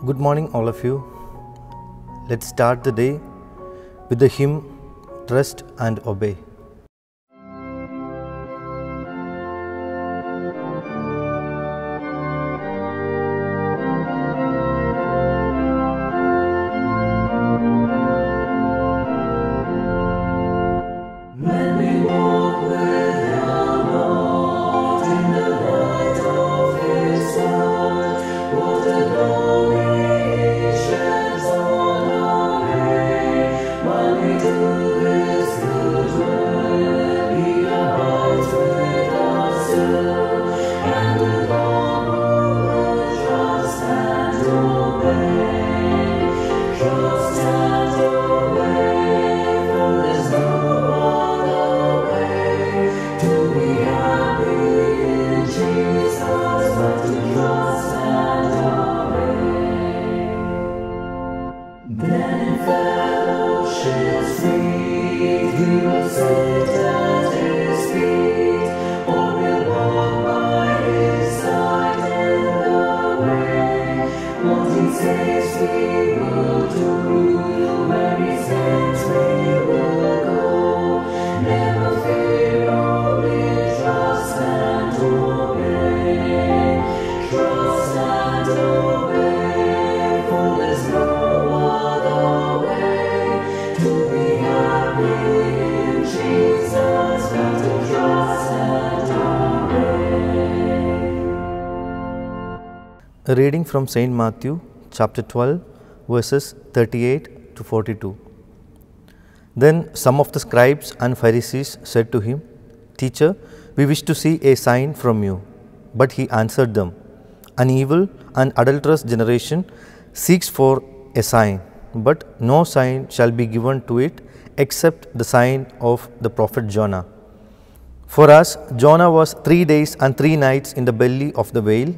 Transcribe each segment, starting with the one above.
Good morning, all of you. Let's start the day with the hymn Trust and Obey. A reading from St. Matthew chapter 12 verses 38 to 42. Then some of the scribes and Pharisees said to him, "Teacher, we wish to see a sign from you." But he answered them, "An evil and adulterous generation seeks for a sign, but no sign shall be given to it except the sign of the prophet Jonah. For as Jonah was 3 days and 3 nights in the belly of the whale,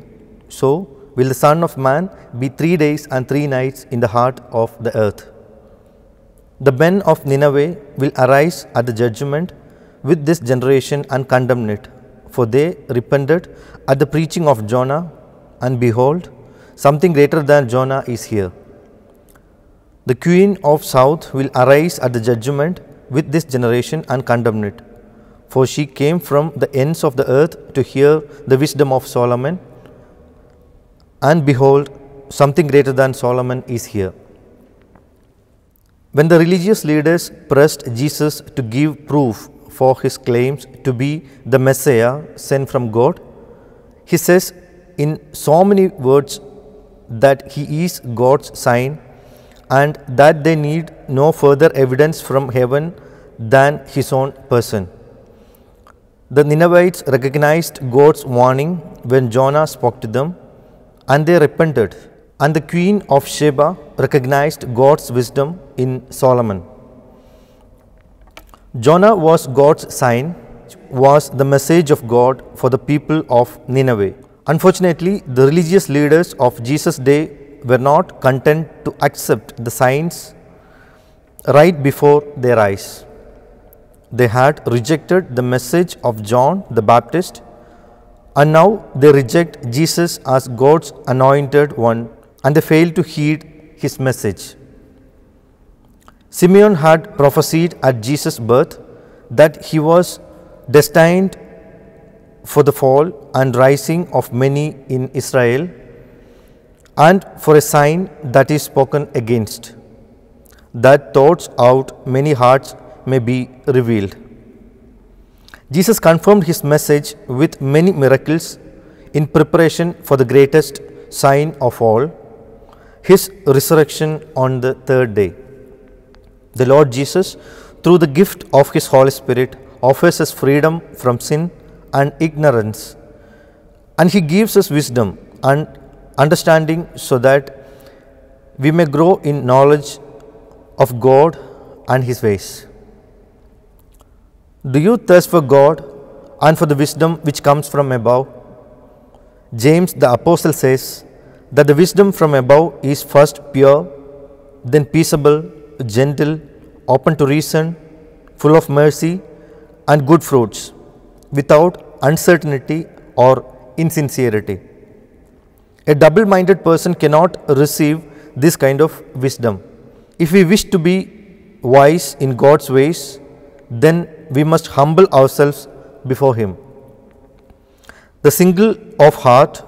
so will the Son of Man be 3 days and 3 nights in the heart of the earth. The men of Nineveh will arise at the judgment with this generation and condemn it, for they repented at the preaching of Jonah, and behold, something greater than Jonah is here. The queen of south will arise at the judgment with this generation and condemn it, for she came from the ends of the earth to hear the wisdom of Solomon, and behold, something greater than Solomon is here." When the religious leaders pressed Jesus to give proof for his claims to be the Messiah sent from God, he says in so many words that he is God's sign and that they need no further evidence from heaven than his own person. The Ninevites recognized God's warning when Jonah spoke to them, and they repented, and the queen of Sheba recognized God's wisdom in Solomon. Jonah was God's sign, was the message of God for the people of Nineveh. Unfortunately, the religious leaders of Jesus' day were not content to accept the signs right before their eyes. They had rejected the message of John the Baptist, and now they reject Jesus as God's anointed one, and they fail to heed his message. Simeon had prophesied at Jesus' birth that he was destined for the fall and rising of many in Israel, and for a sign that is spoken against, that thoughts out many hearts may be revealed. Jesus confirmed his message with many miracles in preparation for the greatest sign of all, his resurrection on the third day. The Lord Jesus, through the gift of his Holy Spirit, offers us freedom from sin and ignorance, and he gives us wisdom and understanding so that we may grow in knowledge of God and his ways. Do you thirst for God and for the wisdom which comes from above? James the Apostle says that the wisdom from above is first pure, then peaceable, gentle, open to reason, full of mercy and good fruits, without uncertainty or insincerity. A double-minded person cannot receive this kind of wisdom. If we wish to be wise in God's ways, then we must humble ourselves before Him. The single of heart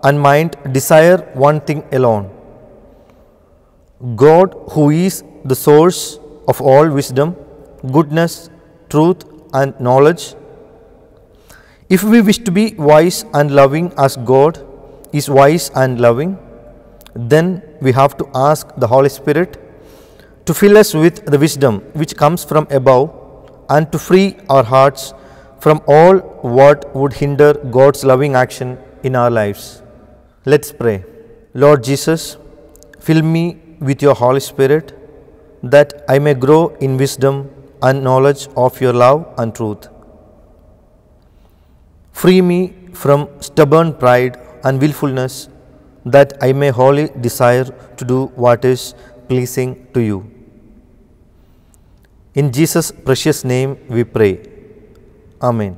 and mind desire one thing alone: God, who is the source of all wisdom, goodness, truth and knowledge. If we wish to be wise and loving as God is wise and loving, then we have to ask the Holy Spirit to fill us with the wisdom which comes from above and to free our hearts from all what would hinder God's loving action in our lives. Let's pray. Lord Jesus, fill me with your Holy Spirit that I may grow in wisdom and knowledge of your love and truth. Free me from stubborn pride and willfulness that I may wholly desire to do what is pleasing to you. In Jesus' precious name we pray. Amen.